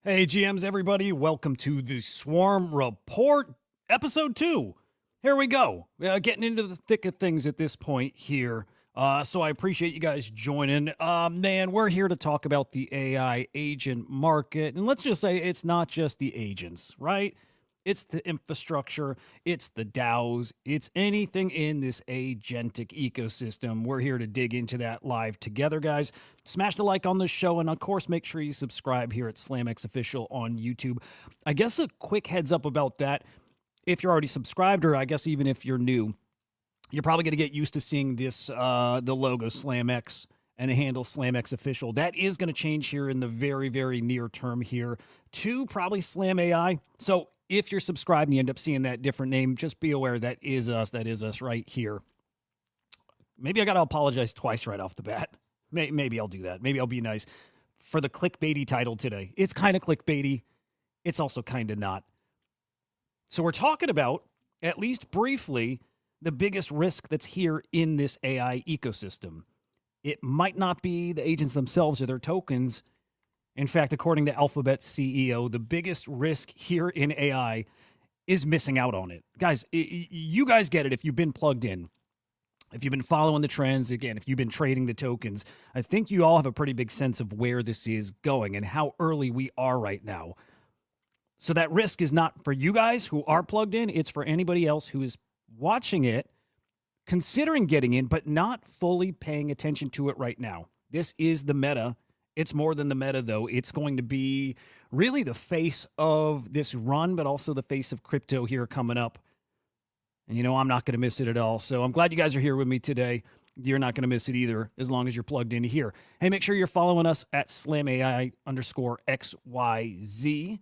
Hey, GMs, everybody. Welcome to the Swarm Report, Episode 2. Here we go. Getting into the thick of things at this point here. So I appreciate you guys joining. Man, we're here to talk about the AI agent market. And let's just say it's not just the agents, right? It's the infrastructure, it's the DAOs, it's anything in this agentic ecosystem. We're here to dig into that live together, guys. Smash the like on the show, and of course, make sure you subscribe here at SlamX Official on YouTube. I guess a quick heads up about that. If you're already subscribed, or I guess even if you're new, you're probably going to get used to seeing this, the logo SlamX and the handle SlamX Official. That is going to change here in the very, very near term here to probably SlamAI. So if you're subscribed and you end up seeing that different name, just be aware that is us. That is us right here. Maybe I got to apologize twice right off the bat. Maybe I'll do that. Maybe I'll be nice. For the clickbaity title today. It's kind of clickbaity. It's also kind of not. So we're talking about, at least briefly, the biggest risk that's here in this AI ecosystem. It might not be the agents themselves or their tokens. In fact, according to Alphabet's CEO, the biggest risk here in AI is missing out on it. Guys, you guys get it if you've been plugged in. If you've been following the trends, again, if you've been trading the tokens, I think you all have a pretty big sense of where this is going and how early we are right now. So that risk is not for you guys who are plugged in. It's for anybody else who is watching it, considering getting in, but not fully paying attention to it right now. This is the meta. It's more than the meta, though. It's going to be really the face of this run, but also the face of crypto here coming up. And, you know, I'm not going to miss it at all. So I'm glad you guys are here with me today. You're not going to miss it either, as long as you're plugged in here. Hey, make sure you're following us at SlamAI_XYZ.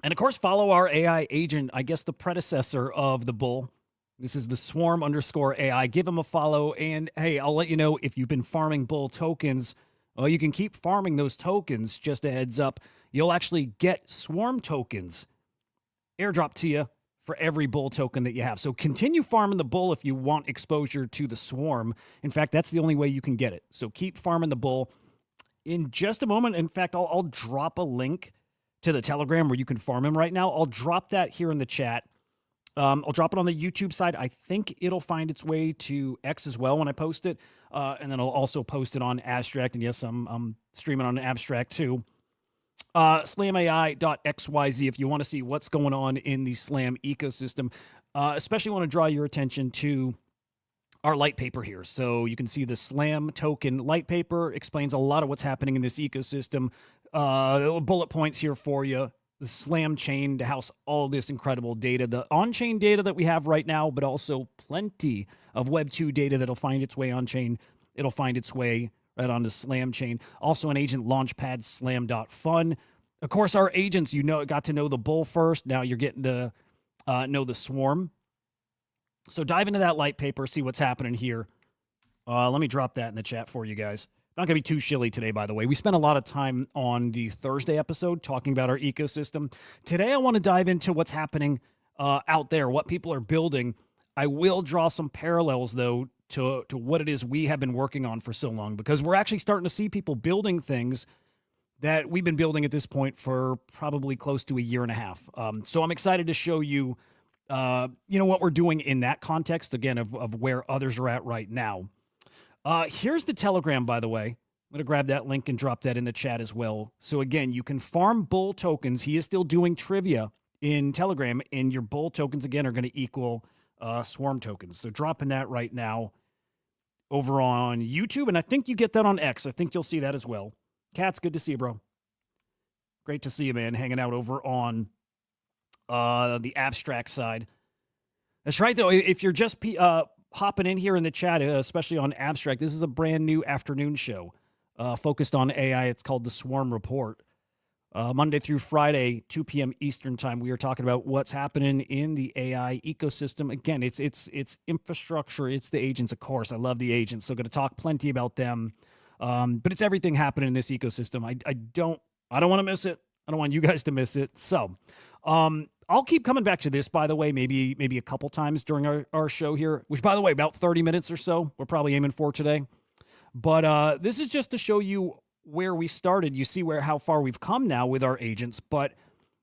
And, of course, follow our AI agent, I guess the predecessor of the bull. This is the Swarm_AI. Give him a follow. And, hey, I'll let you know if you've been farming bull tokens. Well, you can keep farming those tokens. Just a heads up, you'll actually get Swarm tokens airdrop to you for every bull token that you have. So continue farming the bull if you want exposure to the Swarm. In fact, that's the only way you can get it. So keep farming the bull. In just a moment, in fact, I'll drop a link to the Telegram where you can farm him right now. I'll drop that here in the chat. I'll drop it on the YouTube side. I think it'll find its way to X as well when I post it. And then I'll also post it on Abstract. And yes, I'm streaming on Abstract too. SlamAI.xyz if you want to see what's going on in the Slam ecosystem. Especially want to draw your attention to our light paper here. So you can see the Slam token light paper explains a lot of what's happening in this ecosystem. Bullet points here for you. The Slam chain to house all this incredible data, the on-chain data that we have right now, but also plenty of Web 2 data that'll find its way on-chain. It'll find its way right on the Slam chain. Also an agent launchpad, slam.fun. Of course, our agents, you know, got to know the bull first. Now you're getting to know the Swarm. So dive into that light paper, see what's happening here. Let me drop that in the chat for you guys. Not going to be too chilly today, by the way. We spent a lot of time on the Thursday episode talking about our ecosystem. Today, I want to dive into what's happening out there, what people are building. I will draw some parallels, though, to what it is we have been working on for so long, because we're actually starting to see people building things that we've been building at this point for probably close to a year and a half. So I'm excited to show you, what we're doing in that context, again, of where others are at right now. Here's the Telegram, by the way. I'm going to grab that link and drop that in the chat as well. So again, you can farm bull tokens. He is still doing trivia in Telegram, and your bull tokens, again, are going to equal Swarm tokens. So dropping that right now over on YouTube, and I think you get that on X. I think you'll see that as well. Kat's, good to see you, bro. Great to see you, man, hanging out over on the Abstract side. That's right, though. If you're just hopping in here in the chat, especially on Abstract, this is a brand new afternoon show focused on AI. It's called the Swarm Report. Monday through Friday, 2 p.m. Eastern time, we are talking about what's happening in the AI ecosystem. Again, it's infrastructure, it's the agents, of course. I love the agents, so going to talk plenty about them. But it's everything happening in this ecosystem. I don't want to miss it. I don't want you guys to miss it. So I'll keep coming back to this, by the way, maybe a couple times during our show here, which, by the way, about 30 minutes or so we're probably aiming for today. But this is just to show you where we started. You see how far we've come now with our agents, but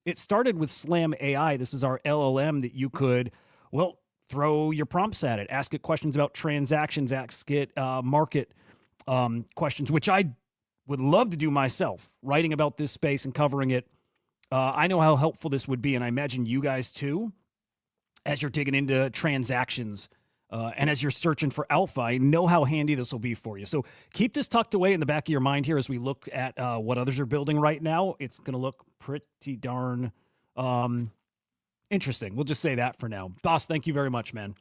it started with SlamAI. This is our LLM that you could, well, throw your prompts at it, ask it questions about transactions, ask it market questions, which I would love to do myself, writing about this space and covering it. I know how helpful this would be, and I imagine you guys too, as you're digging into transactions and as you're searching for alpha. I know how handy this will be for you. So keep this tucked away in the back of your mind here as we look at what others are building right now. It's going to look pretty darn interesting. We'll just say that for now. Boss, thank you very much, man.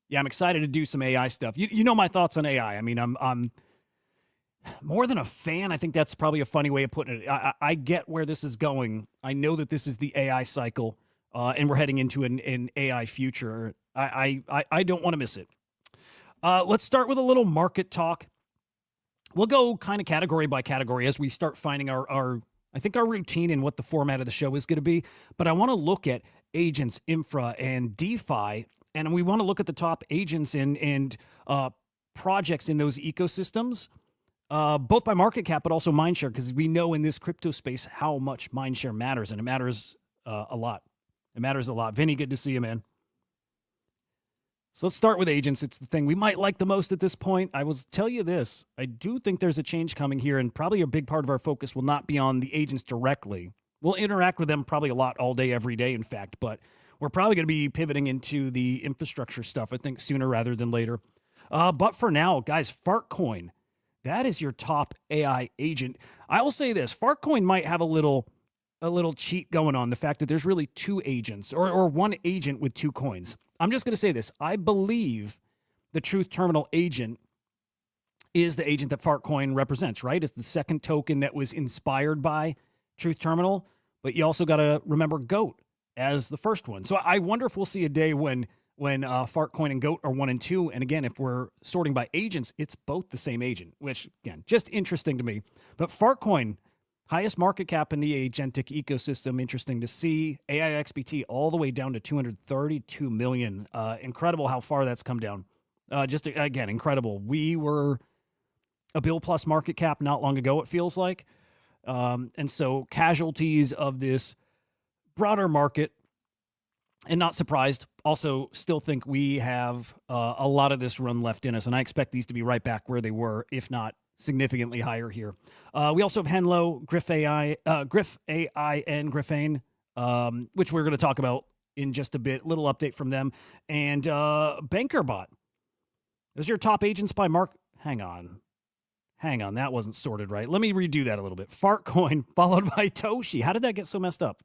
Yeah, I'm excited to do some AI stuff. You know my thoughts on AI. I mean, I'm more than a fan. I think that's probably a funny way of putting it. I get where this is going. I know that this is the AI cycle, and we're heading into an AI future. I don't want to miss it. Let's start with a little market talk. We'll go kind of category by category as we start finding our routine and what the format of the show is going to be. But I want to look at agents, infra, and DeFi, and we want to look at the top agents and projects in those ecosystems. Both by market cap, but also mindshare, because we know in this crypto space how much mindshare matters, and it matters a lot. It matters a lot. Vinny, good to see you, man. So let's start with agents. It's the thing we might like the most at this point. I will tell you this. I do think there's a change coming here, and probably a big part of our focus will not be on the agents directly. We'll interact with them probably a lot all day, every day, in fact, but we're probably going to be pivoting into the infrastructure stuff, I think, sooner rather than later. But for now, guys, Fartcoin. That is your top AI agent. I will say this, Fartcoin might have a little cheat going on, the fact that there's really two agents or one agent with two coins. I'm just going to say this. I believe the Truth Terminal agent is the agent that Fartcoin represents, right? It's the second token that was inspired by Truth Terminal, but you also got to remember GOAT as the first one. So I wonder if we'll see a day when Fartcoin and GOAT are 1 and 2. And again, if we're sorting by agents, it's both the same agent, which, again, just interesting to me. But Fartcoin, highest market cap in the agentic ecosystem, interesting to see. AIXBT all the way down to 232 million. Incredible how far that's come down. Just, again, incredible. We were a bill plus market cap not long ago, it feels like. And so casualties of this broader market, and not surprised. Also, still think we have a lot of this run left in us, and I expect these to be right back where they were, if not significantly higher here. We also have Henlo, Griff AI, and Griffane, which we're going to talk about in just a bit. Little update from them. And BankerBot. Those are your top agents by mark. Hang on, that wasn't sorted right. Let me redo that a little bit. Fartcoin, followed by Toshi. How did that get so messed up?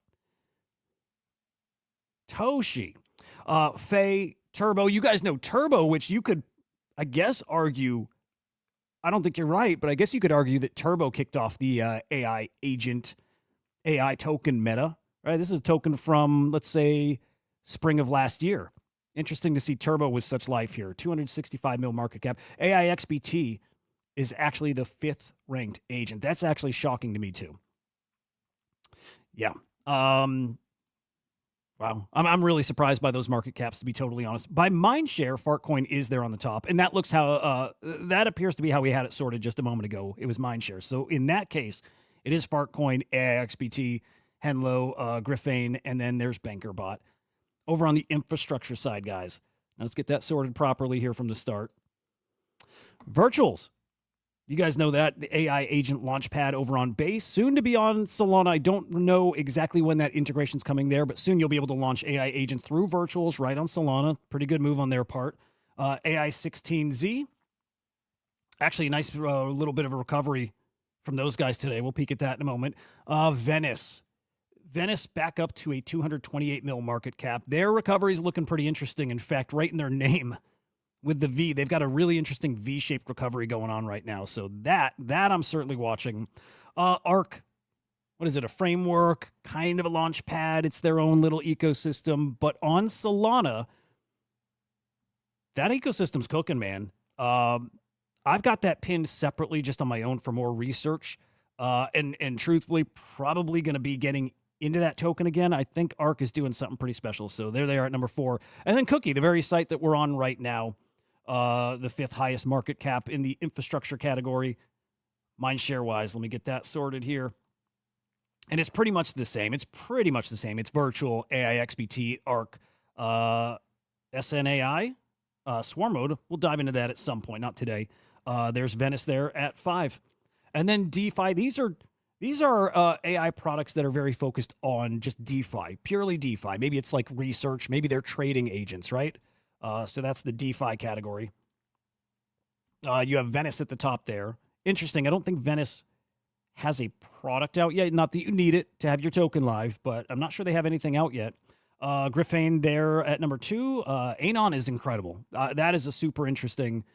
Toshi, Faye, Turbo. You guys know Turbo, which you could, I guess, argue. I don't think you're right, but I guess you could argue that Turbo kicked off the AI agent, AI token meta. Right? This is a token from, let's say, spring of last year. Interesting to see Turbo with such life here. 265 mil market cap. AIXBT is actually the 5th ranked agent. That's actually shocking to me too. Yeah. Wow. I'm really surprised by those market caps, to be totally honest. By mindshare, Fartcoin is there on the top, and that looks how that appears to be how we had it sorted just a moment ago. It was mindshare. So in that case, it is Fartcoin, AIXBT, Henlo, Griffane, and then there's BankerBot. Over on the infrastructure side, guys. Now let's get that sorted properly here from the start. Virtuals. You guys know that, the AI agent launchpad over on Base, soon to be on Solana. I don't know exactly when that integration's coming there, but soon you'll be able to launch AI agents through virtuals right on Solana. Pretty good move on their part. AI16Z, actually a nice little bit of a recovery from those guys today. We'll peek at that in a moment. Venice back up to a 228 mil market cap. Their recovery is looking pretty interesting. In fact, right in their name, with the V, they've got a really interesting V-shaped recovery going on right now. So that I'm certainly watching. Arc, what is it? A framework, kind of a launch pad. It's their own little ecosystem. But on Solana, that ecosystem's cooking, man. I've got that pinned separately just on my own for more research. And truthfully, probably going to be getting into that token again. I think Arc is doing something pretty special. So there they are at number 4. And then Cookie, the very site that we're on right now. The 5th highest market cap in the infrastructure category. mind share wise. Let me get that sorted here. And it's pretty much the same. It's pretty much the same. It's virtual AI XBT ARC SNAI swarm mode. We'll dive into that at some point, not today. There's Venice there at 5. And then DeFi. These are AI products that are very focused on just DeFi, purely DeFi. Maybe it's like research. Maybe they're trading agents, right? So that's the DeFi category. You have Venice at the top there. Interesting. I don't think Venice has a product out yet. Not that you need it to have your token live, but I'm not sure they have anything out yet. Griffane there at number 2. Anon is incredible. That is a super interesting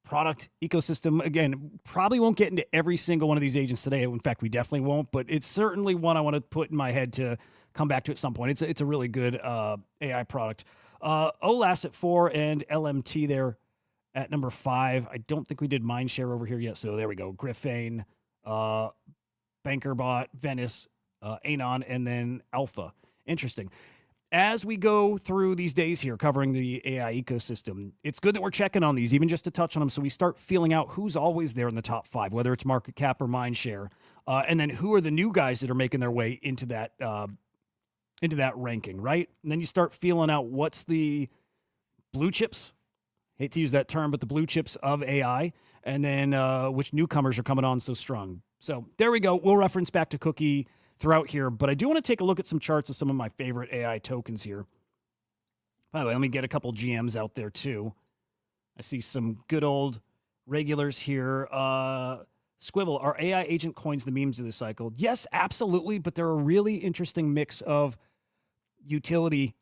product ecosystem. Again, probably won't get into every single one of these agents today. In fact, we definitely won't, but it's certainly one I want to put in my head to come back to at some point. It's a really good AI product. OLAS at 4 and LMT there at number 5. I don't think we did Mindshare over here yet, so there we go. Griffane, BankerBot, Venice, Anon, and then Alpha. Interesting. As we go through these days here covering the AI ecosystem, it's good that we're checking on these, even just to touch on them, so we start feeling out who's always there in the top 5, whether it's market cap or Mindshare, and then who are the new guys that are making their way into that ranking, right? And then you start feeling out what's the blue chips. Hate to use that term, but the blue chips of AI, and then which newcomers are coming on so strong. So there we go. We'll reference back to Cookie throughout here, but I do want to take a look at some charts of some of my favorite AI tokens here. By the way, let me get a couple GMs out there too. I see some good old regulars here. Squivel, are AI agent coins the memes of this cycle? Yes, absolutely, but they're a really interesting mix of utility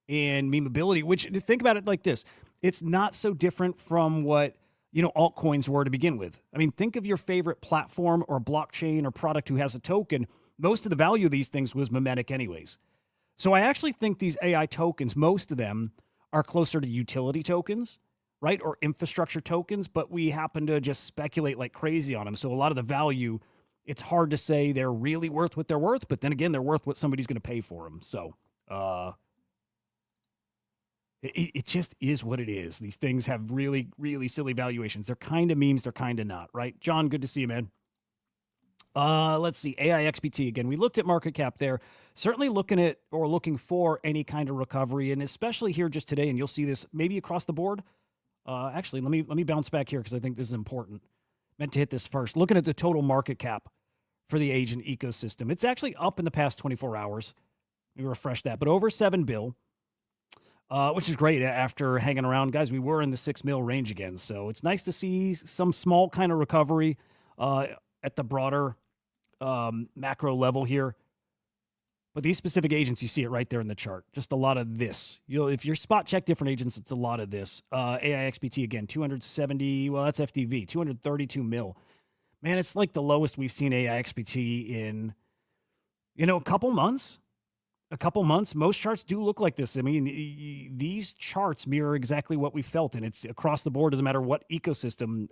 and memeability, which, think about it like this. It's not so different from what, altcoins were to begin with. I mean, think of your favorite platform or blockchain or product who has a token. Most of the value of these things was memetic anyways. So I actually think these AI tokens, most of them are closer to utility tokens, right? Or infrastructure tokens, but we happen to just speculate like crazy on them. So a lot of the value, it's hard to say they're really worth what they're worth, but then again, they're worth what somebody's going to pay for them. So, it just is what it is. These things have really, really silly valuations. They're kind of memes. They're kind of not, right? John, good to see you, man. Let's see. AI XBT again. We looked at market cap there. Certainly looking for any kind of recovery, and especially here just today, and you'll see this maybe across the board. Actually, let me bounce back here because I think this is important. Meant to hit this first. Looking at the total market cap for the agent ecosystem. It's actually up in the past 24 hours. Let me refresh that. But over $7 billion. Which is great after hanging around. Guys, we were in the 6 mil range again, so it's nice to see some small kind of recovery at the broader macro level here. But these specific agents, you see it right there in the chart. Just a lot of this. If you spot check different agents, it's a lot of this. AI XBT again, 270, well, that's FDV, 232 mil. Man, it's like the lowest we've seen AI XBT in, a couple months. Most charts do look like this. I mean, these charts mirror exactly what we felt, and it's across the board. Doesn't matter what ecosystem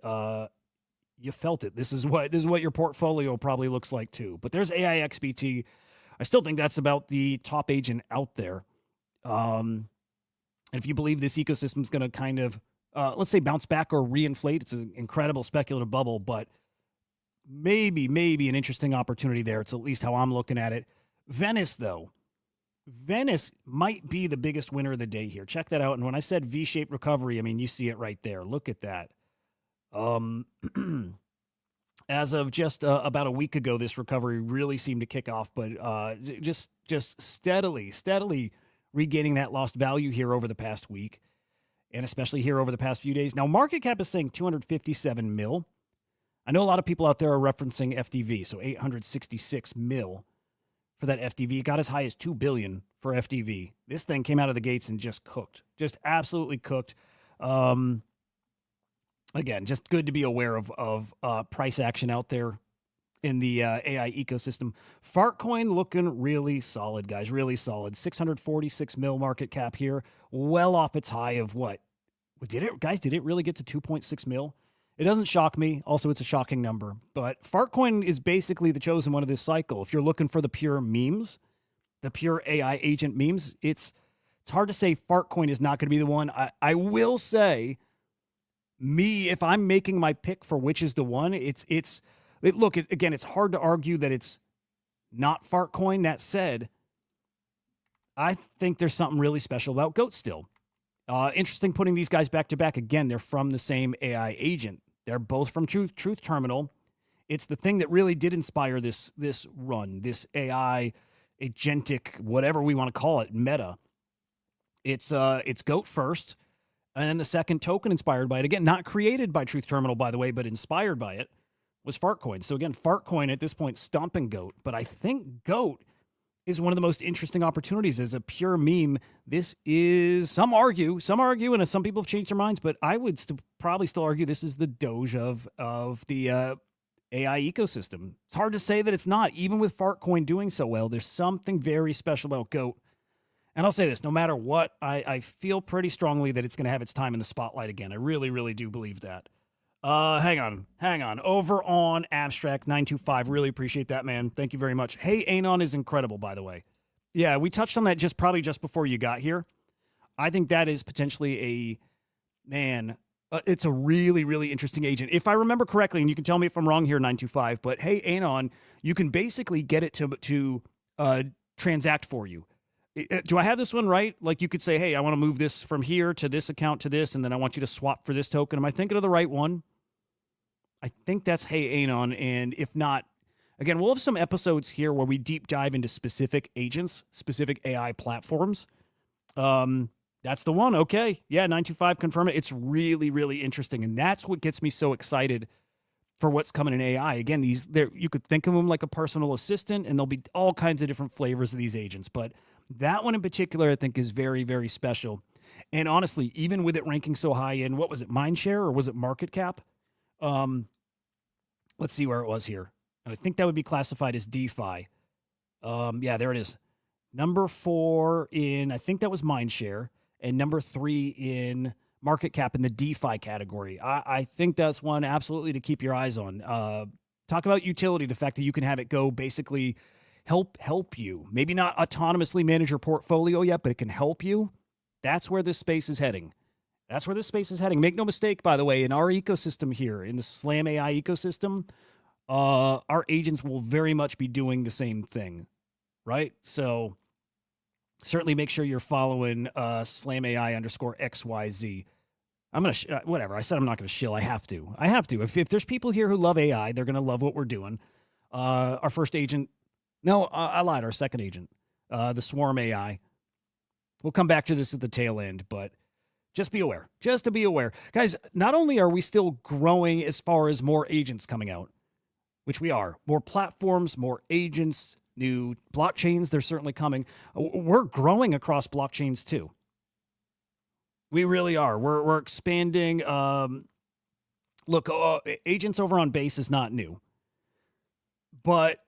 you felt it. This is what your portfolio probably looks like too. But there's AI XBT. I still think that's about the top agent out there. And if you believe this ecosystem is going to kind of, let's say, bounce back or reinflate, it's an incredible speculative bubble, but maybe an interesting opportunity there. It's at least how I'm looking at it. Venice, though. Venice might be the biggest winner of the day here. Check that out. And when I said V-shaped recovery, I mean, you see it right there. Look at that. As of just about a week ago, this recovery really seemed to kick off, but just steadily regaining that lost value here over the past week, and especially here over the past few days. Now, market cap is saying 257 mil. I know a lot of people out there are referencing FDV, so 866 mil. For that FDV, it got as high as 2 billion for FDV. This thing came out of the gates and just cooked, just absolutely cooked. Again, just good to be aware of price action out there in the AI ecosystem. Fartcoin looking really solid, guys, really solid. 646 mil market cap here, well off its high of what? Did it really get to 2.6 mil? It doesn't shock me. Also, it's a shocking number. But Fartcoin is basically the chosen one of this cycle. If you're looking for the pure memes, the pure AI agent memes, it's hard to say Fartcoin is not going to be the one. I will say if I'm making my pick for which is the one, again, it's hard to argue that it's not Fartcoin. That said, I think there's something really special about GOAT still. Interesting putting these guys back to back. Again, they're from the same AI agent. They're both from Truth Terminal. It's the thing that really did inspire this run, this AI agentic, whatever we want to call it, meta. It's GOAT first, and then the second token inspired by it. Again, not created by Truth Terminal, by the way, but inspired by it was Fartcoin. So again, Fartcoin at this point stomping GOAT. But I think GOAT is one of the most interesting opportunities as a pure meme. This is, some argue, and some people have changed their minds, but I would probably still argue this is the Doge of the AI ecosystem. It's hard to say that it's not, even with Fartcoin doing so well. There's something very special about GOAT. And I'll say this, no matter what, I feel pretty strongly that it's going to have its time in the spotlight again. I really, really do believe that. Hang on. Over on Abstract 925, really appreciate that, man. Thank you very much. Hey, Anon is incredible, by the way. Yeah, we touched on that probably just before you got here. I think that is potentially it's a really, really interesting agent. If I remember correctly, and you can tell me if I'm wrong here, 925, but hey, Anon, you can basically get it to transact for you. Do I have this one right? Like you could say, hey, I want to move this from here to this account to this, and then I want you to swap for this token. Am I thinking of the right one? I think that's Hey Anon, and if not, again, we'll have some episodes here where we deep dive into specific agents, specific AI platforms. That's the one. Okay. Yeah, 925, confirm it. It's really, really interesting, and that's what gets me so excited for what's coming in AI. Again, you could think of them like a personal assistant, and there'll be all kinds of different flavors of these agents, but that one in particular, I think, is very, very special. And honestly, even with it ranking so high in, what was it, Mindshare, or was it market cap? Let's see where it was here. I think that would be classified as DeFi. Yeah, there it is. Number 4 in, I think that was Mindshare, and number 3 in market cap in the DeFi category. I think that's one absolutely to keep your eyes on. Talk about utility, the fact that you can have it go basically help you. Maybe not autonomously manage your portfolio yet, but it can help you. That's where this space is heading. Make no mistake, by the way, in our ecosystem here, in the SlamAI ecosystem, our agents will very much be doing the same thing, right? So certainly make sure you're following SlamAI_XYZ. I'm going to, whatever. I said I'm not going to shill. I have to. If there's people here who love AI, they're going to love what we're doing. Our first agent, no, I lied. Our second agent, the Swarm AI. We'll come back to this at the tail end, but just be aware. Just to be aware. Guys, not only are we still growing as far as more agents coming out, which we are, more platforms, more agents, new blockchains, they're certainly coming. We're growing across blockchains too. We really are. We're expanding. Look, agents over on Base is not new, but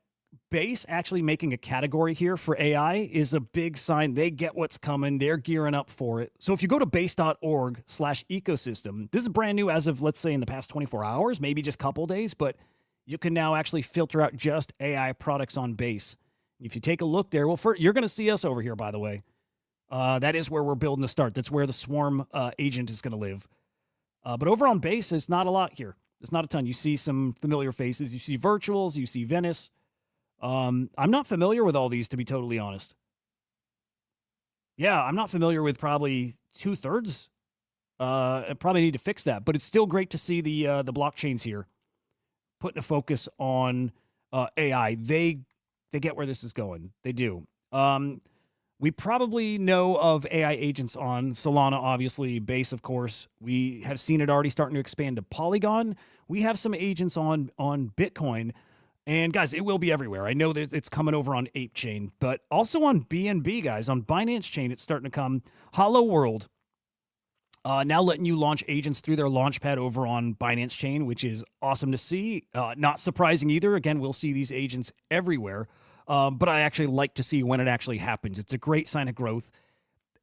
Base actually making a category here for AI is a big sign. They get what's coming. They're gearing up for it. So if you go to base.org/ecosystem, this is brand new as of, let's say, in the past 24 hours, maybe just a couple days, but you can now actually filter out just AI products on Base. If you take a look there, well, you're going to see us over here, by the way. That is where we're building to start. That's where the Swarm agent is going to live. But over on Base, it's not a lot here. It's not a ton. You see some familiar faces. You see virtuals. You see Venice. I'm not familiar with all these, to be totally honest. Yeah, I'm not familiar with probably 2/3. I probably need to fix that. But it's still great to see the blockchains here putting a focus on AI. They get where this is going. They do. We probably know of AI agents on Solana, obviously, Base, of course. We have seen it already starting to expand to Polygon. We have some agents on Bitcoin. And guys, it will be everywhere. I know that it's coming over on Ape Chain, but also on BNB, guys. On Binance Chain, it's starting to come. Hollow World, now letting you launch agents through their launchpad over on Binance Chain, which is awesome to see. Not surprising either. Again, we'll see these agents everywhere. But I actually like to see when it actually happens. It's a great sign of growth.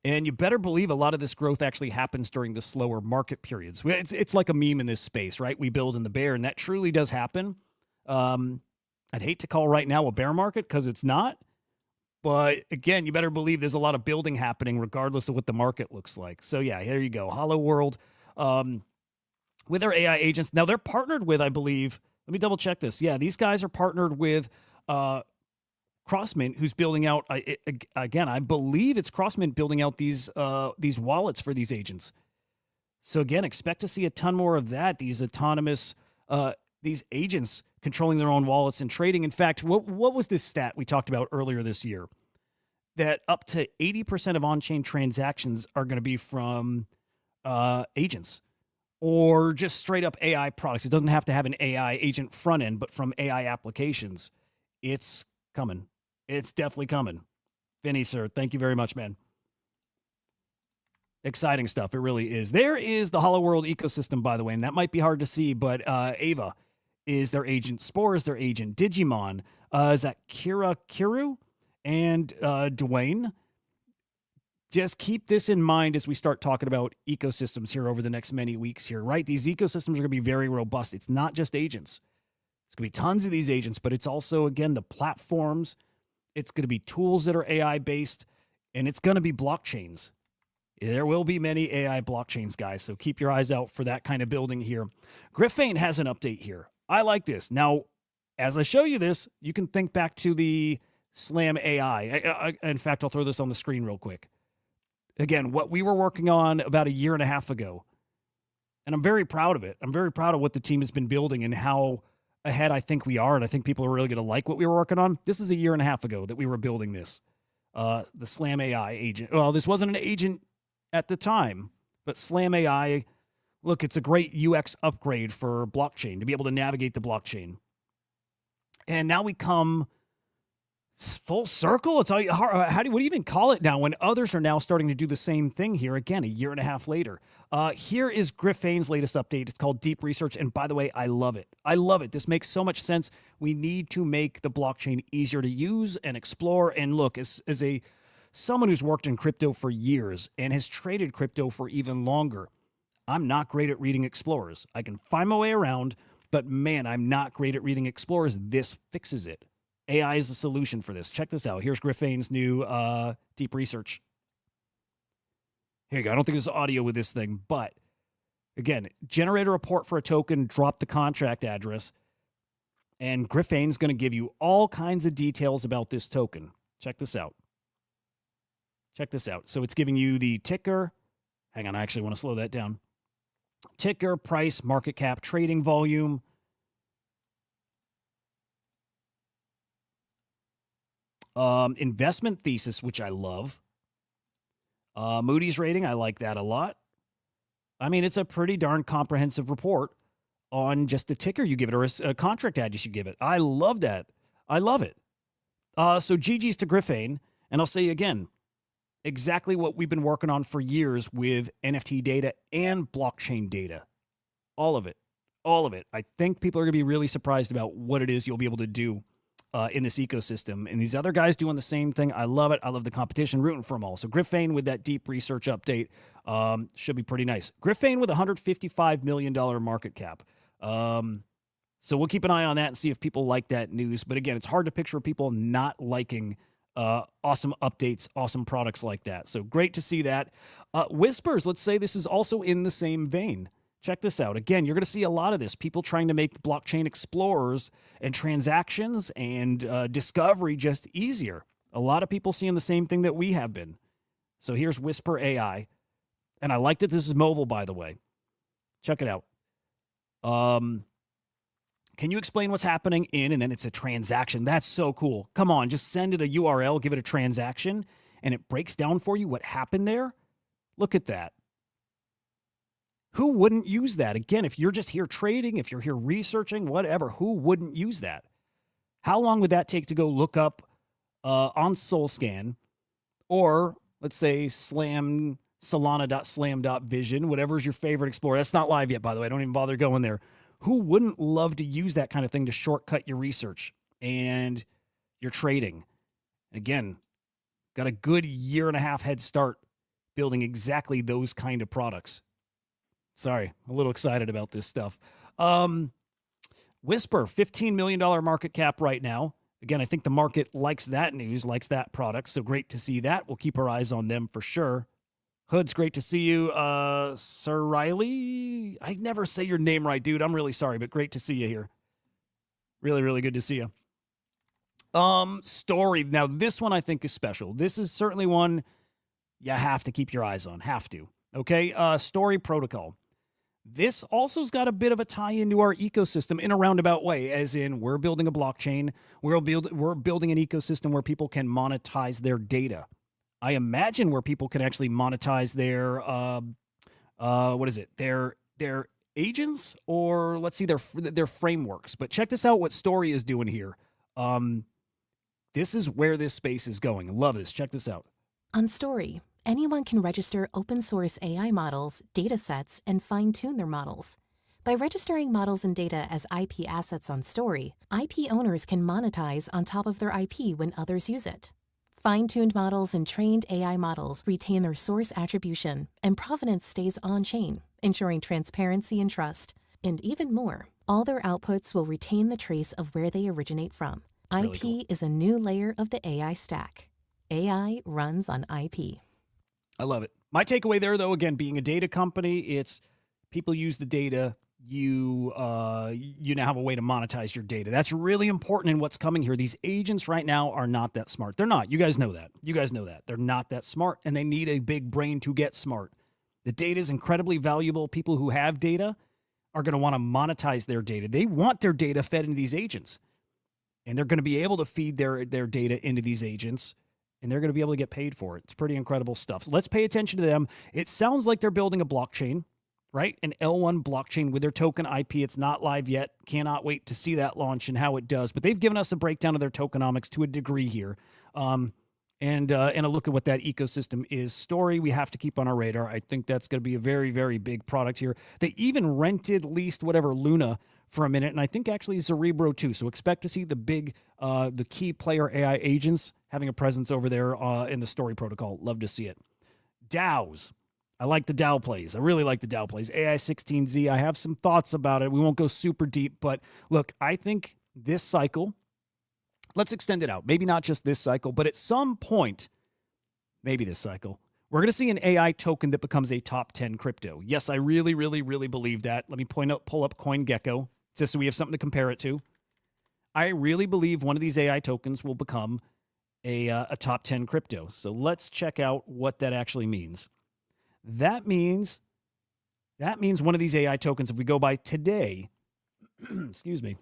And you better believe a lot of this growth actually happens during the slower market periods. It's like a meme in this space, right? We build in the bear, and that truly does happen. I'd hate to call right now a bear market because it's not. But again, you better believe there's a lot of building happening regardless of what the market looks like. So yeah, here you go. Hollow World. with their AI agents. Now they're partnered with, I believe, let me double check this. Yeah, these guys are partnered with Crossmint, who's building out, again, I believe it's Crossmint building out these wallets for these agents. So again, expect to see a ton more of that. These autonomous, these agents controlling their own wallets and trading. In fact, what was this stat we talked about earlier this year? That up to 80% of on-chain transactions are going to be from agents or just straight up AI products. It doesn't have to have an AI agent front end, but from AI applications. It's coming. It's definitely coming. Vinny, sir, thank you very much, man. Exciting stuff. It really is. There is the Hollow World ecosystem, by the way, and that might be hard to see, but Ava is their agent. Spore is their agent. Digimon. Is that Kiru? And Dwayne. Just keep this in mind as we start talking about ecosystems here over the next many weeks here, right? These ecosystems are going to be very robust. It's not just agents. It's going to be tons of these agents, but it's also, again, the platforms. It's going to be tools that are AI-based, and it's going to be blockchains. There will be many AI blockchains, guys, so keep your eyes out for that kind of building here. Griffane has an update here. I like this. Now, as I show you this, you can think back to the SlamAI. In fact, I'll throw this on the screen real quick. Again, what we were working on about a year and a half ago, and I'm very proud of it. I'm very proud of what the team has been building and how ahead I think we are, and I think people are really going to like what we were working on. This is a year and a half ago that we were building this, the SlamAI agent. Well, this wasn't an agent at the time, but SlamAI, look, it's a great UX upgrade for blockchain, to be able to navigate the blockchain. And now we come full circle. It's all, what do you even call it now when others are now starting to do the same thing here again, a year and a half later? Here is Griffane's latest update. It's called Deep Research. And by the way, I love it. I love it. This makes so much sense. We need to make the blockchain easier to use and explore. And look, as someone who's worked in crypto for years and has traded crypto for even longer, I'm not great at reading explorers. I can find my way around, but man, I'm not great at reading explorers. This fixes it. AI is the solution for this. Check this out. Here's Griffane's new Deep Research. Here you go. I don't think there's audio with this thing, but again, generate a report for a token, drop the contract address, and Griffane's going to give you all kinds of details about this token. Check this out. Check this out. So it's giving you the ticker. Hang on, I actually want to slow that down. Ticker, price, market cap, trading volume. Investment thesis, which I love. Moody's rating, I like that a lot. I mean, it's a pretty darn comprehensive report on just the ticker you give it or a contract address you give it. I love that. I love it. So GG's to Griffane, and I'll say again, exactly what we've been working on for years with NFT data and blockchain data. All of it. All of it. I think people are going to be really surprised about what it is you'll be able to do in this ecosystem. And these other guys doing the same thing. I love it. I love the competition, rooting for them all. So Griffane with that deep research update should be pretty nice. Griffane with $155 million market cap. So we'll keep an eye on that and see if people like that news. But again, it's hard to picture people not liking awesome updates, awesome products like that. So great to see that. Whispers, let's say this is also in the same vein. Check this out. Again, you're going to see a lot of this. People trying to make blockchain explorers and transactions and discovery just easier. A lot of people seeing the same thing that we have been. So here's Whisper AI. And I like that this is mobile, by the way. Check it out. Can you explain what's happening in, and then it's a transaction. That's so cool. Come on, just send it a URL, give it a transaction, and it breaks down for you what happened there. Look at that. Who wouldn't use that? Again, if you're just here trading, if you're here researching, whatever, who wouldn't use that? How long would that take to go look up on SoulScan or let's say Solana.slam.vision, whatever's your favorite explorer. That's not live yet, by the way. Don't even bother going there. Who wouldn't love to use that kind of thing to shortcut your research and your trading? Again, got a good year and a half head start building exactly those kind of products. Sorry, I'm a little excited about this stuff. Whisper, $15 million market cap right now. Again, I think the market likes that news, likes that product. So great to see that. We'll keep our eyes on them for sure. Hood's great to see you. Sir Riley, I never say your name right, dude. I'm really sorry, but great to see you here. Really, really good to see you. Story. Now, this one I think is special. This is certainly one you have to keep your eyes on. Have to. Okay. Story protocol. This also's got a bit of a tie into our ecosystem in a roundabout way, as in we're building a blockchain. We're building an ecosystem where people can monetize their data. I imagine where people can actually monetize their what is it? Their agents, or let's see, their frameworks. But check this out, what Story is doing here. This is where this space is going. Love this. Check this out. On Story, anyone can register open source AI models, datasets, and fine-tune their models. By registering models and data as IP assets on Story, IP owners can monetize on top of their IP when others use it. Fine-tuned models and trained AI models retain their source attribution, and provenance stays on-chain, ensuring transparency and trust. And even more, all their outputs will retain the trace of where they originate from. Really IP cool. is a new layer of the AI stack. AI runs on IP. I love it. My takeaway there, though, again, being a data company, it's people use the data. You now have a way to monetize your data. That's really important in what's coming here. These agents right now are not that smart. They're not. You guys know that. They're not that smart, and they need a big brain to get smart. The data is incredibly valuable. People who have data are going to want to monetize their data. They want their data fed into these agents, and they're going to be able to feed their data into these agents, and they're going to be able to get paid for it. It's pretty incredible stuff. So let's pay attention to them. It sounds like they're building a blockchain, right? An L1 blockchain with their token IP. It's not live yet. Cannot wait to see that launch and how it does. But they've given us a breakdown of their tokenomics to a degree here. And a look at what that ecosystem is. Story we have to keep on our radar. I think that's going to be a very, very big product here. They even leased whatever Luna for a minute, and I think actually Cerebro too. So expect to see the key player AI agents having a presence over there in the Story protocol. Love to see it. DAOs. I like the DAO plays. I really like the DAO plays. AI16Z, I have some thoughts about it. We won't go super deep, but look, I think this cycle, let's extend it out. Maybe not just this cycle, but at some point, maybe this cycle, we're going to see an AI token that becomes a top 10 crypto. Yes, I really, really, really believe that. Let me pull up CoinGecko just so we have something to compare it to. I really believe one of these AI tokens will become a top 10 crypto. So let's check out what that actually means. That means one of these AI tokens, if we go by today, excuse me,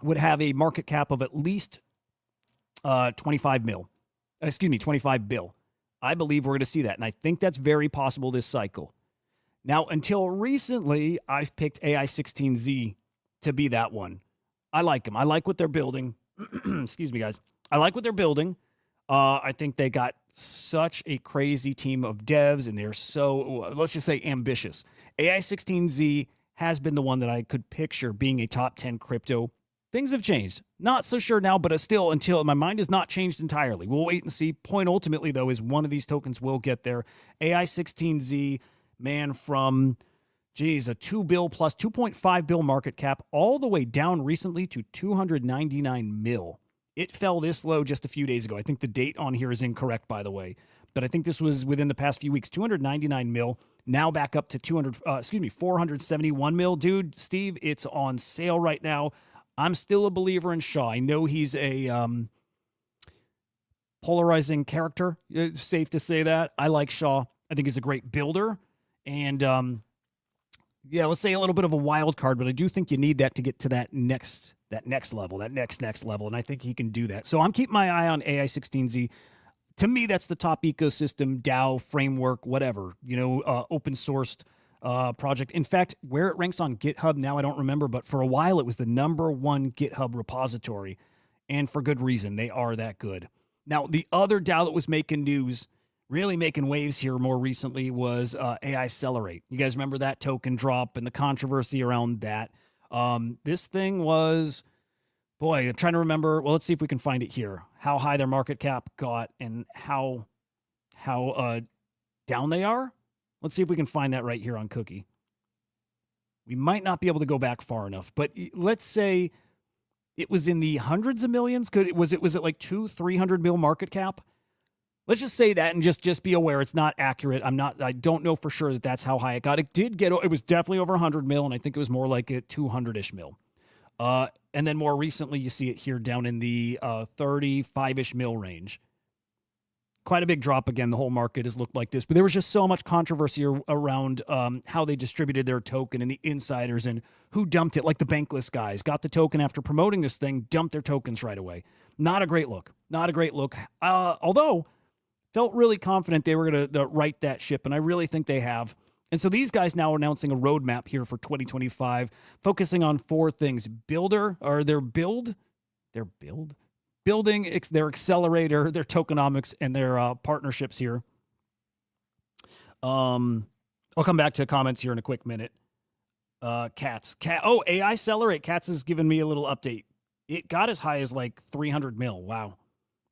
would have a market cap of at least 25 bill. I believe we're going to see that, and I think that's very possible this cycle. Now, until recently, I've picked AI16Z to be that one. I like them. I like what they're building. Excuse me, guys. I like what they're building. I think they got such a crazy team of devs, and they're so, let's just say, ambitious. AI16Z has been the one that I could picture being a top 10 crypto. Things have changed. Not so sure now, but still, until my mind has not changed entirely. We'll wait and see. Point ultimately, though, is one of these tokens will get there. AI16Z, man, from, a 2 bill plus 2.5 bill market cap all the way down recently to 299 mil. It fell this low just a few days ago. I think the date on here is incorrect, by the way. But I think this was within the past few weeks. 299 mil, now back up to 471 mil. Dude, Steve, it's on sale right now. I'm still a believer in Shaw. I know he's a polarizing character. It's safe to say that. I like Shaw. I think he's a great builder. And, let's say a little bit of a wild card, but I do think you need that to get to that next level, that next level. And I think he can do that. So I'm keeping my eye on AI16Z. To me, that's the top ecosystem, DAO, framework, whatever, open sourced project. In fact, where it ranks on GitHub now, I don't remember, but for a while it was the #1 GitHub repository, and for good reason. They are that good. Now, the other DAO that was making news, really making waves here more recently, was AI Accelerate. You guys remember that token drop and the controversy around that? This thing was, boy, I'm trying to remember. Well, let's see if we can find it here. How high their market cap got and how down they are. Let's see if we can find that right here on Cookie. We might not be able to go back far enough, but let's say it was in the hundreds of millions. Was it like 200-300 mil market cap? Let's just say that and just be aware it's not accurate. I don't know for sure that that's how high it got. It was definitely over 100 mil, and I think it was more like a 200-ish mil. And then more recently, you see it here down in the 35-ish mil range. Quite a big drop again. The whole market has looked like this, but there was just so much controversy around how they distributed their token and the insiders and who dumped it. Like the bankless guys got the token after promoting this thing, dumped their tokens right away. Not a great look. Not a great look. Although felt really confident they were going to right that ship, and I really think they have. And so these guys now are announcing a roadmap here for 2025, focusing on 4 things: building, their accelerator, their tokenomics, and their partnerships here. I'll come back to comments here in a quick minute. AI Accelerate. Cats has given me a little update. It got as high as like 300 mil. Wow.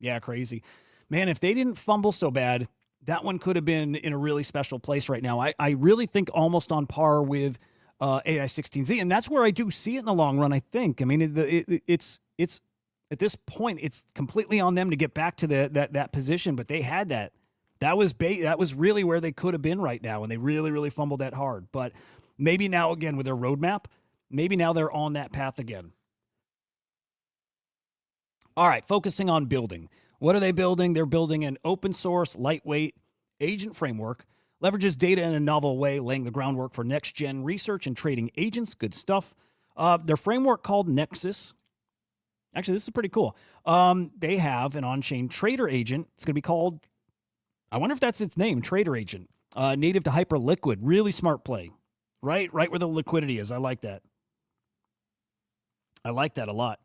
Yeah, crazy. Man, if they didn't fumble so bad, that one could have been in a really special place right now. I really think almost on par with AI16Z, and that's where I do see it in the long run, I think. I mean, it's at this point, it's completely on them to get back to that position, but they had that. That was really where they could have been right now, and they really, really fumbled that hard. But maybe now, again, with their roadmap, maybe now they're on that path again. All right, focusing on building. What are they building? They're building an open source, lightweight agent framework, leverages data in a novel way, laying the groundwork for next-gen research and trading agents. Good stuff. Their framework called Nexus. Actually, this is pretty cool. They have an on-chain trader agent. It's going to be called, I wonder if that's its name, Trader Agent. Native to Hyperliquid. Really smart play. Right where the liquidity is. I like that. I like that a lot.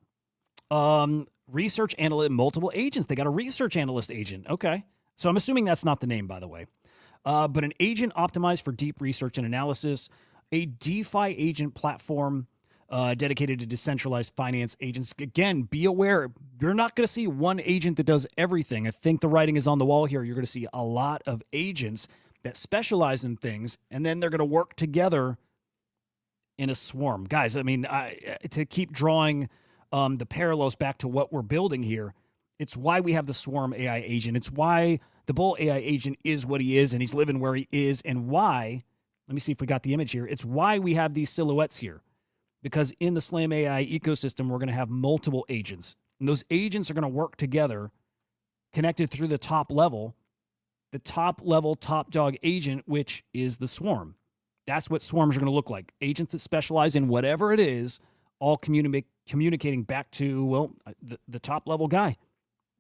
Research analyst, multiple agents. They got a research analyst agent. Okay. So I'm assuming that's not the name, by the way. But an agent optimized for deep research and analysis. A DeFi agent platform dedicated to decentralized finance agents. Again, be aware, you're not going to see one agent that does everything. I think the writing is on the wall here. You're going to see a lot of agents that specialize in things, and then they're going to work together in a swarm. Guys, I mean, to keep drawing the parallels back to what we're building here, it's why we have the Swarm AI agent. It's why the Bull AI agent is what he is, and he's living where he is, and why, let me see if we got the image here. It's why we have these silhouettes here. Because in the SlamAI ecosystem, we're going to have multiple agents. And those agents are going to work together, connected through the top level, top dog agent, which is the swarm. That's what swarms are going to look like. Agents that specialize in whatever it is, all communicating back to, well, the top level guy.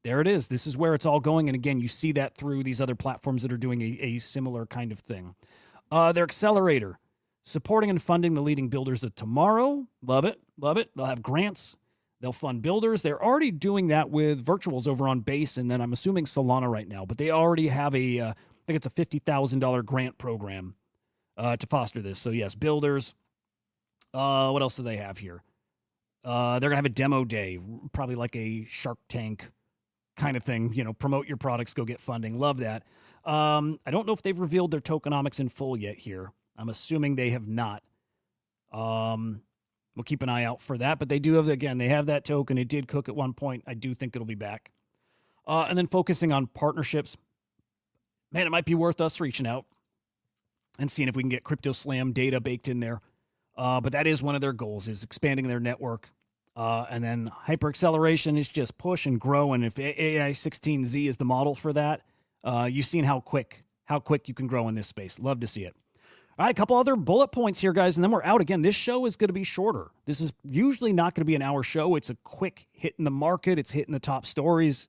There it is. This is where it's all going. And again, you see that through these other platforms that are doing a similar kind of thing. Their accelerator. Supporting and funding the leading builders of tomorrow. Love it. Love it. They'll have grants. They'll fund builders. They're already doing that with virtuals over on Base, and then I'm assuming Solana right now. But they already have I think it's a $50,000 grant program to foster this. So, yes, builders. What else do they have here? They're going to have a demo day, probably like a Shark Tank kind of thing. You know, promote your products, go get funding. Love that. I don't know if they've revealed their tokenomics in full yet here. I'm assuming they have not. We'll keep an eye out for that. But they do have, again, they have that token. It did cook at one point. I do think it'll be back. And then focusing on partnerships. Man, it might be worth us reaching out and seeing if we can get Crypto Slam data baked in there. But that is one of their goals, is expanding their network. And then hyper acceleration is just push and grow. And if AI16Z is the model for that, you've seen how quick you can grow in this space. Love to see it. All right, a couple other bullet points here, guys, and then we're out. Again, this show is going to be shorter. This is usually not going to be an hour show. It's a quick hit in the market. It's hitting the top stories,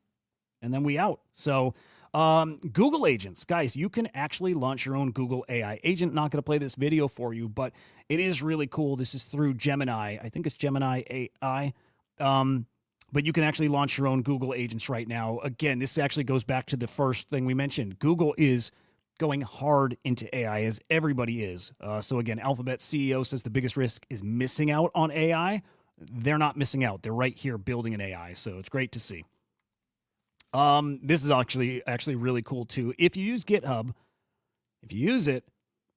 and then we out. So Google agents. Guys, you can actually launch your own Google AI agent. Not going to play this video for you, but it is really cool. This is through Gemini. I think it's Gemini AI. But you can actually launch your own Google agents right now. Again, this actually goes back to the first thing we mentioned. Google is going hard into AI, as everybody is. So again, Alphabet CEO says the biggest risk is missing out on AI. They're not missing out. They're right here building an AI. So it's great to see. This is actually really cool too. If you use GitHub, if you use it,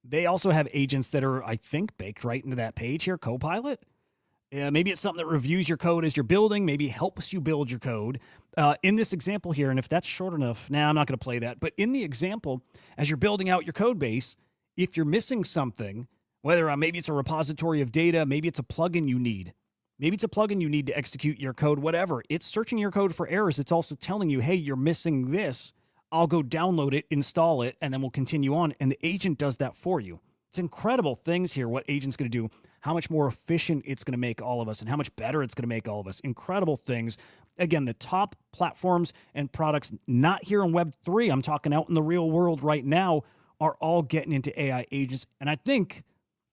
they also have agents that are, I think, baked right into that page here, Copilot. Maybe it's something that reviews your code as you're building, maybe helps you build your code. In this example here, and if that's short enough, I'm not going to play that. But in the example, as you're building out your code base, if you're missing something, whether maybe it's a repository of data, maybe it's a plugin you need. Maybe it's a plugin you need to execute your code, whatever. It's searching your code for errors. It's also telling you, hey, you're missing this. I'll go download it, install it, and then we'll continue on. And the agent does that for you. It's incredible things here, what agent's going to do, how much more efficient it's going to make all of us, and how much better it's going to make all of us. Incredible things. Again, the top platforms and products, not here in Web3, I'm talking out in the real world right now, are all getting into AI agents. And I think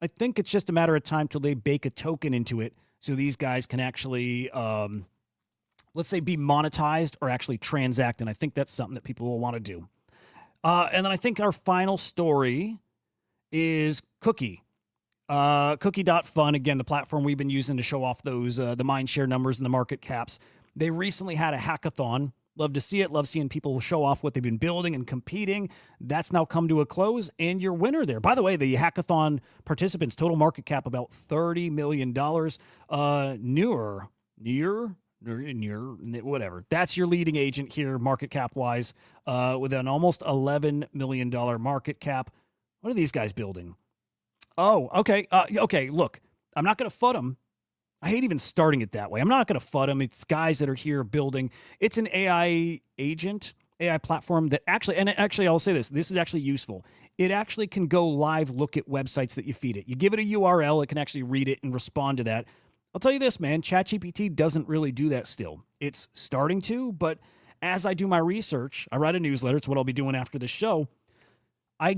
it's just a matter of time till they bake a token into it so these guys can actually, let's say, be monetized or actually transact. And I think that's something that people will want to do. And then I think our final story is Cookie. Cookie.fun, again, the platform we've been using to show off those the mindshare numbers and the market caps. They recently had a hackathon. Love to see it. Love seeing people show off what they've been building and competing. That's now come to a close, and your winner there. By the way, the hackathon participants, total market cap about $30 million. Whatever. That's your leading agent here, market cap-wise, with an almost $11 million market cap. What are these guys building? Oh, okay. Okay, look, I'm not going to FUD them. I hate even starting it that way. I'm not going to FUD them. It's guys that are here building. It's an AI agent, AI platform that actually, and actually I'll say this is actually useful. It actually can go live look at websites that you feed it. You give it a URL, it can actually read it and respond to that. I'll tell you this, man, ChatGPT doesn't really do that still. It's starting to, but as I do my research, I write a newsletter. It's what I'll be doing after the show. I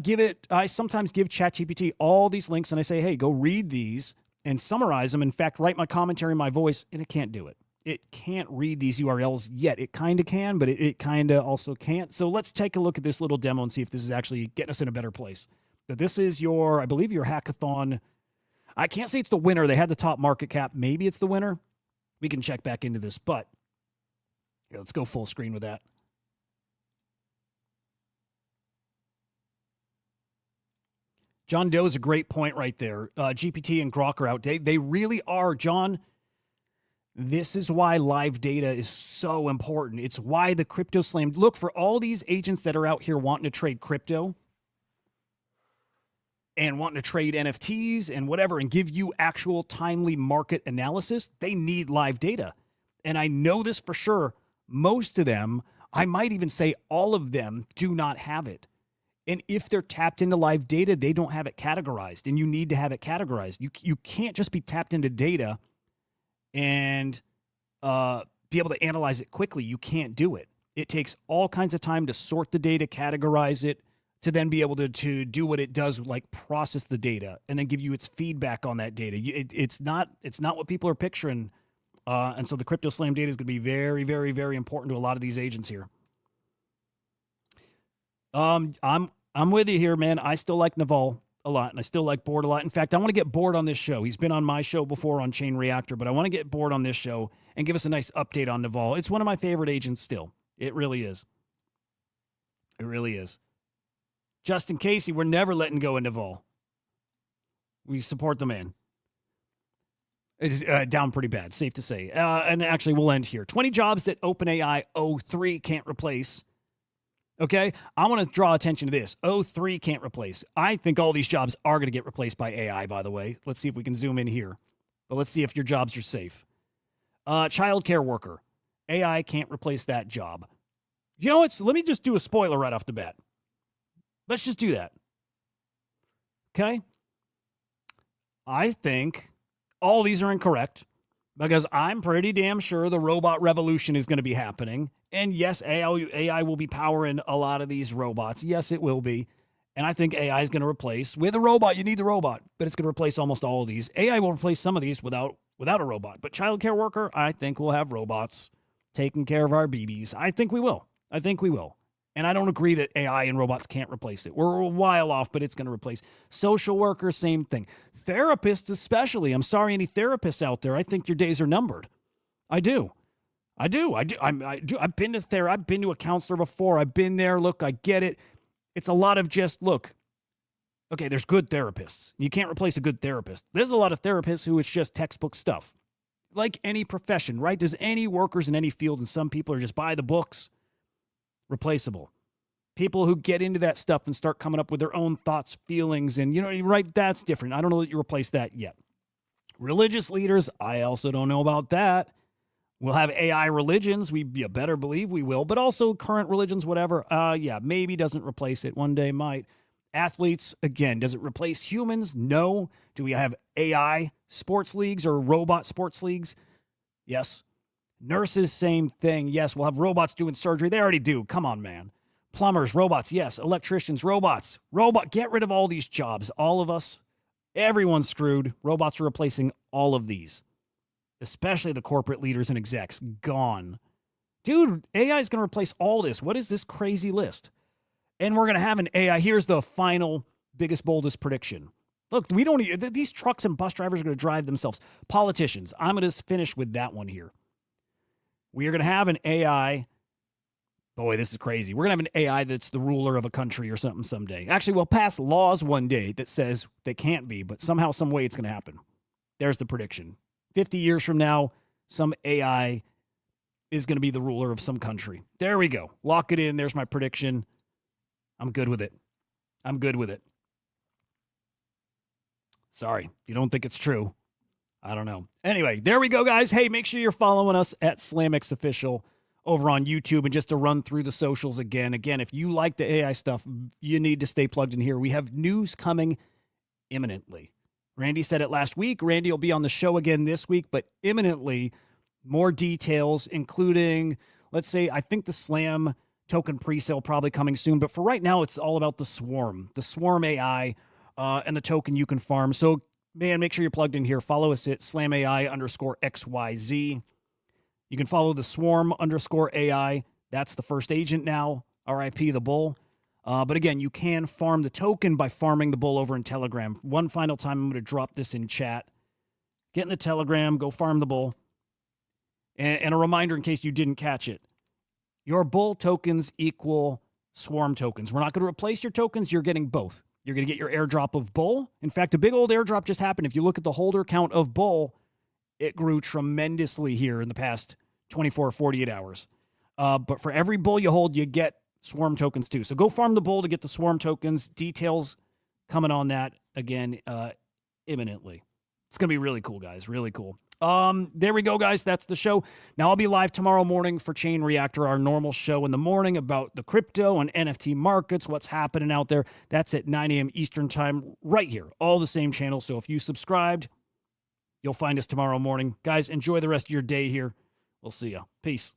sometimes give ChatGPT all these links and I say, hey, go read these and summarize them. In fact, write my commentary in my voice, and it can't do it. It can't read these URLs yet. It kind of can, but it kind of also can't. So let's take a look at this little demo and see if this is actually getting us in a better place. But this is I believe your hackathon. I can't say it's the winner. They had the top market cap. Maybe it's the winner. We can check back into this, but here, let's go full screen with that. John Doe is a great point right there. GPT and Grok are out. They really are, John. This is why live data is so important. It's why the crypto slam. Look, for all these agents that are out here wanting to trade crypto and wanting to trade NFTs and whatever and give you actual timely market analysis, they need live data. And I know this for sure. Most of them, I might even say all of them, do not have it. And if they're tapped into live data, they don't have it categorized, and you need to have it categorized. You can't just be tapped into data and be able to analyze it quickly. You can't do it. It takes all kinds of time to sort the data, categorize it, to then be able to do what it does, like process the data and then give you its feedback on that data. It's not what people are picturing. And so the crypto slam data is going to be very, very, very important to a lot of these agents here. I'm with you here, man. I still like Naval a lot, and I still like Board a lot. In fact, I want to get Board on this show. He's been on my show before on Chain Reactor, but I want to get Board on this show and give us a nice update on Naval. It's one of my favorite agents still. It really is. It really is. Justin Casey, we're never letting go of Naval. We support the man. It's down pretty bad, safe to say. And actually, we'll end here. 20 jobs that OpenAI O3 can't replace. Okay, I want to draw attention to this. O3 can't replace. I think all these jobs are going to get replaced by AI, by the way. Let's see if we can zoom in here. But let's see if your jobs are safe. Childcare worker. AI can't replace that job. You know what? Let me just do a spoiler right off the bat. Let's just do that. Okay? I think all these are incorrect because I'm pretty damn sure the robot revolution is going to be happening. And yes, AI will be powering a lot of these robots. Yes, it will be. And I think AI is going to replace, with a robot, you need the robot, but it's going to replace almost all of these. AI will replace some of these without a robot. But childcare worker, I think we'll have robots taking care of our babies. I think we will. And I don't agree that AI and robots can't replace it. We're a while off, but it's going to replace. Social workers, same thing. Therapists especially. I'm sorry, any therapists out there, I think your days are numbered. I do. I've been to a counselor before. I've been there. Look, I get it. It's a lot of just, look, okay, there's good therapists. You can't replace a good therapist. There's a lot of therapists who it's just textbook stuff. like any profession, right? There's any workers in any field, and some people are just by the books, replaceable. People who get into that stuff and start coming up with their own thoughts, feelings, and, right, that's different. I don't know that you replace that yet. Religious leaders, I also don't know about that. We'll have AI religions. You better believe we will. But also current religions, whatever. Yeah, maybe doesn't replace it. One day might. Athletes, again, does it replace humans? No. Do we have AI sports leagues or robot sports leagues? Yes. Nurses, same thing. Yes, we'll have robots doing surgery. They already do. Come on, man. Plumbers, robots, yes. Electricians, robots. Get rid of all these jobs. All of us, everyone's screwed. Robots are replacing all of these, especially the corporate leaders and execs. Gone. Dude, AI is going to replace all this. What is this crazy list? And we're going to have an AI. Here's the final, biggest, boldest prediction. Look, these trucks and bus drivers are going to drive themselves. Politicians, I'm going to finish with that one here. We are going to have an AI. Boy, this is crazy. We're going to have an AI that's the ruler of a country or something someday. Actually, we'll pass laws one day that says they can't be, but somehow, some way it's going to happen. There's the prediction. 50 years from now, some AI is going to be the ruler of some country. There we go. Lock it in. There's my prediction. I'm good with it. I'm good with it. Sorry, if you don't think it's true, I don't know. Anyway, there we go, guys. Hey, make sure you're following us at SlamX Official over on YouTube. And just to run through the socials again, if you like the AI stuff, you need to stay plugged in here. We have news coming imminently. Randy said it last week. Randy will be on the show again this week, but imminently, more details, including, let's say, I think the Slam token presale probably coming soon. But for right now, it's all about the Swarm AI, and the token you can farm. So, man, make sure you're plugged in here. Follow us at SlamAI_XYZ. You can follow the Swarm_AI. That's the first agent now. RIP the bull. But again, you can farm the token by farming the bull over in Telegram. One final time, I'm going to drop this in chat. Get in the Telegram, go farm the bull. And a reminder in case you didn't catch it. Your bull tokens equal Swarm tokens. We're not going to replace your tokens. You're getting both. You're going to get your airdrop of bull. In fact, a big old airdrop just happened. If you look at the holder count of bull, it grew tremendously here in the past 24 or 48 hours. But for every bull you hold, you get Swarm tokens too. So go farm the bull to get the Swarm tokens. Details coming on that again imminently. It's going to be really cool, guys. Really cool. There we go, guys. That's the show. Now I'll be live tomorrow morning for Chain Reactor, our normal show in the morning about the crypto and NFT markets, what's happening out there. That's at 9 a.m. Eastern time right here. All the same channel. So if you subscribed, you'll find us tomorrow morning. Guys, enjoy the rest of your day here. We'll see ya. Peace.